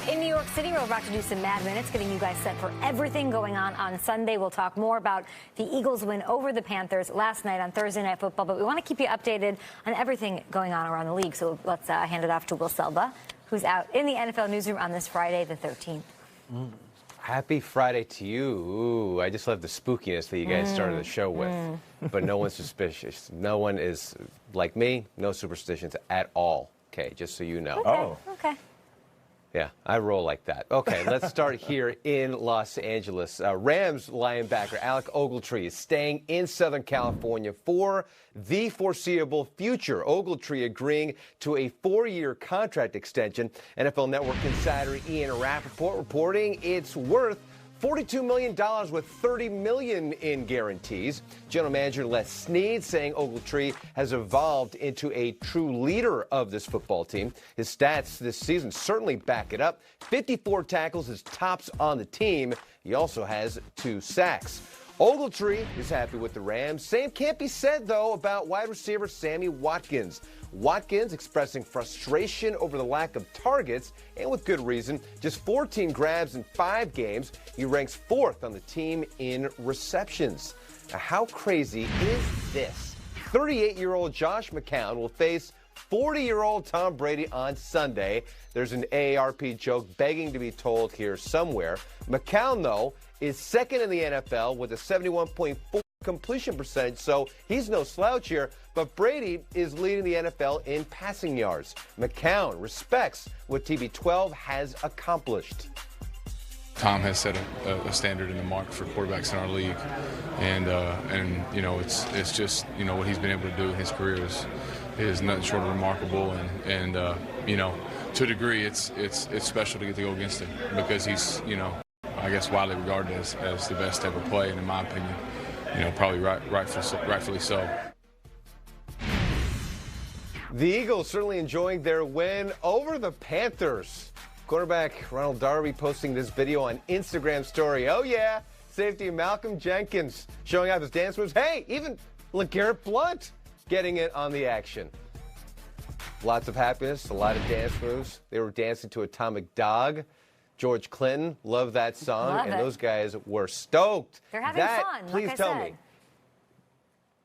In New York City, we're about to do some Mad Minutes, getting you guys set for everything going on Sunday. We'll talk more about the Eagles' win over the Panthers last night on Thursday Night Football, but we want to keep you updated on everything going on around the league. So let's hand it off to Will Selva, who's out in the NFL newsroom on this Friday, the 13th. Happy Friday to you. Ooh, I just love the spookiness that you guys started the show with. But no one's suspicious. No one is, like me, no superstitions at all. Okay, just so you know. Okay. Yeah, I roll like that. Okay, let's start here in Los Angeles. Rams linebacker Alec Ogletree is staying in Southern California for the foreseeable future. Ogletree agreeing to a 4-year contract extension. NFL Network insider Ian Rappaport reporting it's worth $42 million with $30 million in guarantees. General Manager Les Snead saying Ogletree has evolved into a true leader of this football team. His stats this season certainly back it up. 54 tackles, his tops on the team. He also has 2 sacks. Ogletree is happy with the Rams. Same can't be said, though, about wide receiver Sammy Watkins. Watkins expressing frustration over the lack of targets, and with good reason. Just 14 grabs in 5 games. He ranks 4th on the team in receptions. Now, how crazy is this? 38-year-old Josh McCown will face 40-year-old Tom Brady on Sunday. There's an AARP joke begging to be told here somewhere. McCown, though, is second in the NFL with a 71.4 completion percentage, so he's no slouch here. But Brady is leading the NFL in passing yards. McCown respects what TB12 has accomplished. Tom has set a standard in the mark for quarterbacks in our league, and you know it's just what he's been able to do in his career is nothing short of remarkable, and you know, to a degree it's special to get to go against him because he's I guess widely regarded as the best to ever play, and in my opinion, probably rightfully so. The Eagles certainly enjoying their win over the Panthers. Quarterback Ronald Darby posting this video on Instagram story. Oh yeah, safety Malcolm Jenkins showing off his dance moves. Hey, even LeGarrette Blount getting in on the action. Lots of happiness, a lot of dance moves. They were dancing to Atomic Dog. George Clinton, loved that song, those guys were stoked. They're having fun, please like I tell said. me.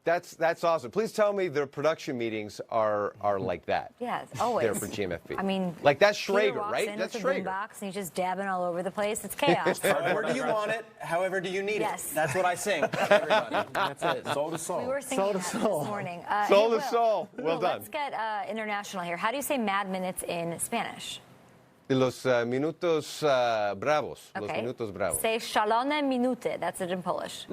That's awesome. Please tell me their production meetings are like that. Yes, always. There for GMFB. I mean, like that's Peter Schrager, walks right? in That's with a Schrager. boombox and he's just dabbing all over the place. It's chaos. However do you want it, however do you need it. That's what I sing. Everybody. That's it. Soul to soul. We were singing that this morning. Soul hey, to soul. Well done. Let's get international here. How do you say Mad Minutes in Spanish? Los minutos bravos. Okay. Los minutos bravos. Say szalone minuty. That's it in Polish.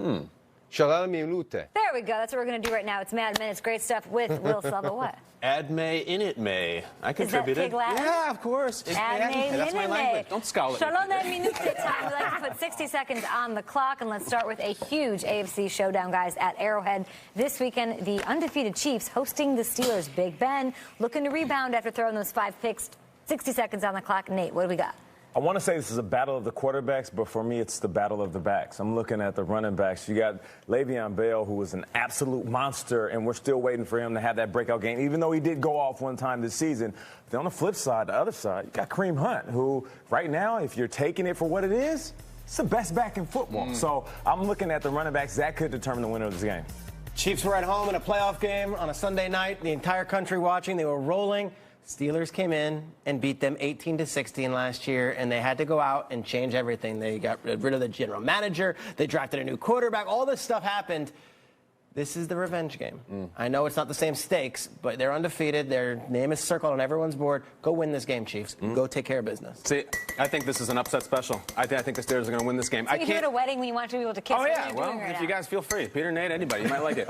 Szalone minute. There we go. That's what we're going to do right now. It's Mad Minutes. Great stuff with Will Selva. What? Ad may in it may. I contributed. Is that Pig Latin? Yeah, of course. Ad may That's my language. Don't scowl at me. Szalone minuty time. We like to put 60 seconds on the clock, and let's start with a huge AFC showdown, guys, at Arrowhead. This weekend, the undefeated Chiefs hosting the Steelers. Big Ben looking to rebound after throwing those 5 picks. 60 seconds on the clock. Nate, what do we got? I want to say this is a battle of the quarterbacks, but for me, it's the battle of the backs. I'm looking at the running backs. You got Le'Veon Bell, who was an absolute monster, and we're still waiting for him to have that breakout game, even though he did go off one time this season. Then on the flip side, the other side, you got Kareem Hunt, who right now, if you're taking it for what it is, it's the best back in football. So I'm looking at the running backs. That could determine the winner of this game. Chiefs were at home in a playoff game on a Sunday night. The entire country watching. They were rolling. Steelers came in and beat them 18-16 last year, and they had to go out and change everything. They got rid of the general manager. They drafted a new quarterback. All this stuff happened. This is the revenge game. I know it's not the same stakes, but they're undefeated. Their name is circled on everyone's board. Go win this game, Chiefs. Go take care of business. See, I think this is an upset special. I think the Steelers are going to win this game. So you do it at a wedding when you want to be able to kiss. Oh, yeah. Well, right if now? you guys feel free. Peter, Nate, anybody. You might like it.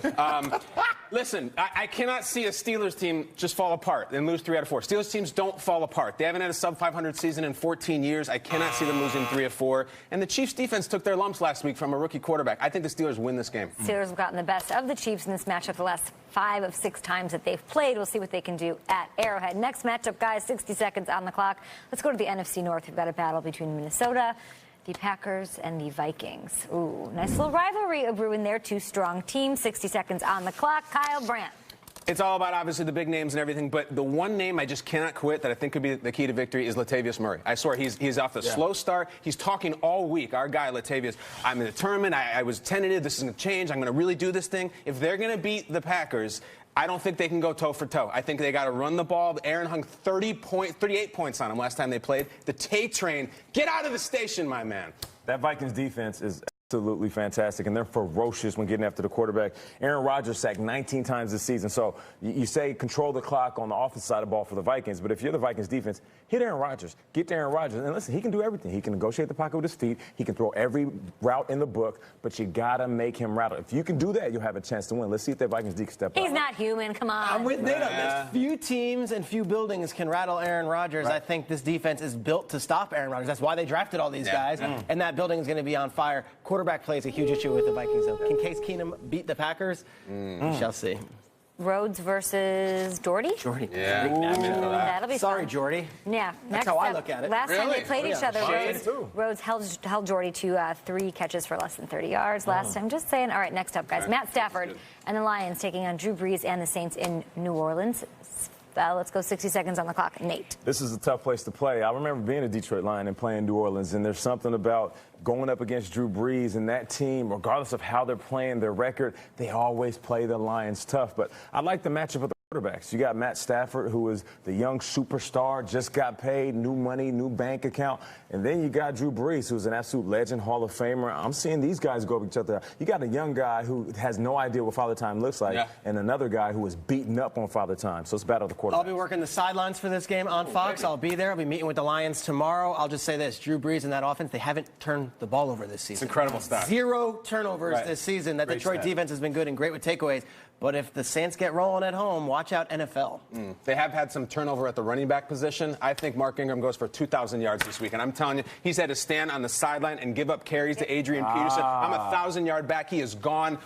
Listen, I cannot see a Steelers team just fall apart and lose 3 out of 4. Steelers teams don't fall apart. They haven't had a sub-500 season in 14 years. I cannot see them losing 3 of 4. And the Chiefs' defense took their lumps last week from a rookie quarterback. I think the Steelers win this game. Steelers have gotten the best of the Chiefs in this matchup the last 5 of 6 times that they've played. We'll see what they can do at Arrowhead. Next matchup, guys, 60 seconds on the clock. Let's go to the NFC North. We've got a battle between Minnesota, the Packers, and the Vikings. Ooh, nice little rivalry brewing there. 2 strong teams. 60 seconds on the clock. Kyle Brandt. It's all about, obviously, the big names and everything, but the one name I just cannot quit that I think could be the key to victory is Latavius Murray. I swear, he's off the slow start. He's talking all week. Our guy, Latavius, I'm determined. I was tentative. This is going to change. I'm going to really do this thing. If they're going to beat the Packers, I don't think they can go toe for toe. I think they got to run the ball. Aaron hung 38 points on him last time they played. The Tay train, get out of the station, my man. That Vikings defense is absolutely fantastic, and they're ferocious when getting after the quarterback. Aaron Rodgers sacked 19 times this season. So you say control the clock on the offensive side of the ball for the Vikings, but if you're the Vikings defense, hit Aaron Rodgers. Get to Aaron Rodgers. And listen, he can do everything. He can negotiate the pocket with his feet. He can throw every route in the book, but you got to make him rattle. If you can do that, you'll have a chance to win. Let's see if that Vikings D can step up. He's not human. Come on. I'm with Nate on this. Few teams and few buildings can rattle Aaron Rodgers. Right. I think this defense is built to stop Aaron Rodgers. That's why they drafted all these guys, and that building is going to be on fire. Quarterback play is a huge issue with the Vikings, though. Can Case Keenum beat the Packers? We shall see. Rhodes versus Jordy? Jordy. Yeah. That'll be Sorry, fun. Jordy. Yeah. That's how I look at it. Last time they Really? played each other, Shades too. Rhodes held Jordy to 3 catches for less than 30 yards last time. Just saying. All right, next up, guys. Matt Stafford and the Lions taking on Drew Brees and the Saints in New Orleans. Let's go 60 seconds on the clock. Nate. This is a tough place to play. I remember being a Detroit Lion and playing New Orleans, and there's something about going up against Drew Brees and that team, regardless of how they're playing, their record, they always play the Lions tough. But I like the matchup of the quarterbacks. You got Matt Stafford, who is the young superstar, just got paid, new money, new bank account. And then you got Drew Brees, who's an absolute legend, Hall of Famer. I'm seeing these guys go up each other. You got a young guy who has no idea what Father Time looks like, and another guy who is beaten up on Father Time. So it's battle of the quarterback. I'll be working the sidelines for this game on Fox. I'll be there. I'll be meeting with the Lions tomorrow. I'll just say this. Drew Brees and that offense, they haven't turned the ball over this season. It's incredible stuff. 0 turnovers this season. That Detroit defense has been good and great with takeaways. But if the Saints get rolling at home, watch out NFL. They have had some turnover at the running back position. I think Mark Ingram goes for 2,000 yards this week. And I'm telling you, he's had to stand on the sideline and give up carries to Adrian Peterson. I'm a 1,000-yard back. He is gone.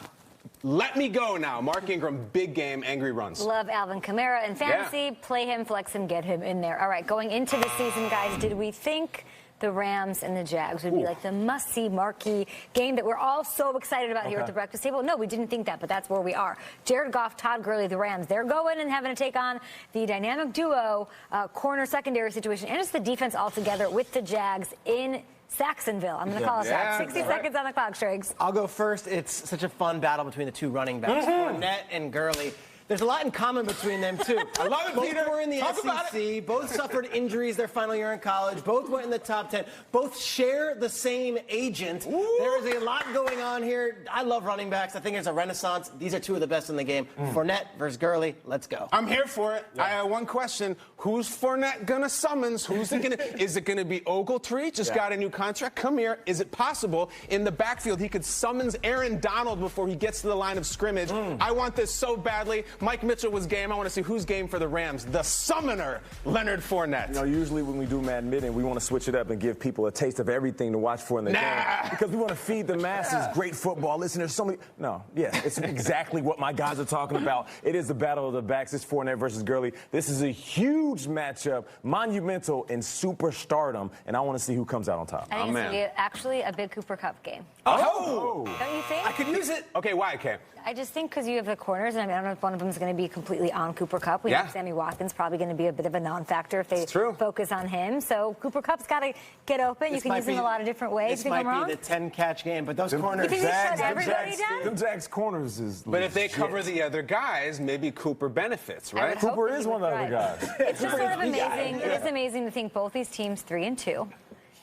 Let me go now. Mark Ingram, big game, angry runs. Love Alvin Kamara in fantasy. Play him, flex him, get him in there. All right, going into the season, guys, did we think the Rams and the Jags would be like the must-see marquee game that we're all so excited about here at the breakfast table? No, we didn't think that, but that's where we are. Jared Goff, Todd Gurley, the Rams, they're going and having to take on the dynamic duo corner secondary situation and just the defense altogether with the Jags in Saxonville. I'm going to call it that. 60 seconds on the clock, Striggs. I'll go first. It's such a fun battle between the two running backs, Fournette and Gurley. There's a lot in common between them, too. I love it, both Peter. were in the SEC. Both suffered injuries their final year in college. Both went in the top 10. Both share the same agent. Ooh. There is a lot going on here. I love running backs. I think there's a renaissance. These are two of the best in the game. Fournette versus Gurley. Let's go. I'm here for it. I have one question. Who's Fournette going to summons? Who's it going to? Is it going to be Ogletree? Just got a new contract. Come here. Is it possible in the backfield he could summons Aaron Donald before he gets to the line of scrimmage? I want this so badly. Mike Mitchell was game. I want to see who's game for the Rams. The summoner, Leonard Fournette. You know, usually when we do Mad Midden, we want to switch it up and give people a taste of everything to watch for in the game. Because we want to feed the masses great football. Listen, there's so many. No, it's exactly what my guys are talking about. It is the battle of the backs. It's Fournette versus Gurley. This is a huge matchup, monumental in superstardom, and I want to see who comes out on top. I think it's going to be actually a big Cooper Kupp game. Oh! Don't you think? I could use it. Okay, why, Kay? I just think because you have the corners, and I don't know if one of them is going to be completely on Cooper Kupp. We think Sammy Watkins probably going to be a bit of a non-factor if they focus on him. So Cooper Kupp's got to get open. You can use him in a lot of different ways. This might be the 10-catch game, but those corners. You think shut everybody down? Them Jags corners is But if they cover the other guys, maybe Cooper benefits, right? Cooper is one of the other guys. It's just sort of amazing. It is amazing to think both these teams 3-2.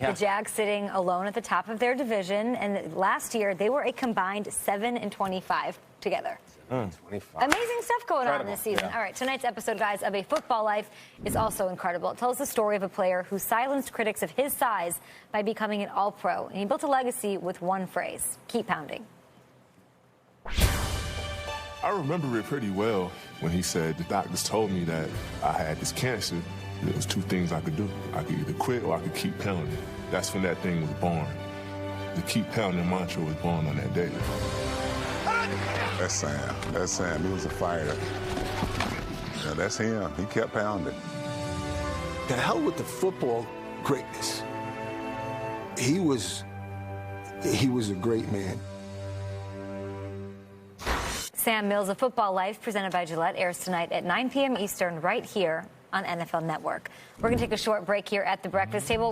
The Jags sitting alone at the top of their division, and last year they were a combined 7-25 together. 25. Amazing stuff going on this season. All right, tonight's episode, guys, of A Football Life is also incredible. It tells the story of a player who silenced critics of his size by becoming an All-Pro, and he built a legacy with one phrase: keep pounding. I remember it pretty well when he said the doctors told me that I had this cancer. There was 2 things I could do. I could either quit or I could keep pounding. That's when that thing was born. The keep pounding mantra was born on that day. That's Sam. That's Sam. He was a fighter. Yeah, that's him. He kept pounding. The hell with the football greatness. He was a great man. Sam Mills, A Football Life, presented by Gillette, airs tonight at 9 p.m. Eastern right here on NFL Network. We're going to take a short break here at the breakfast table.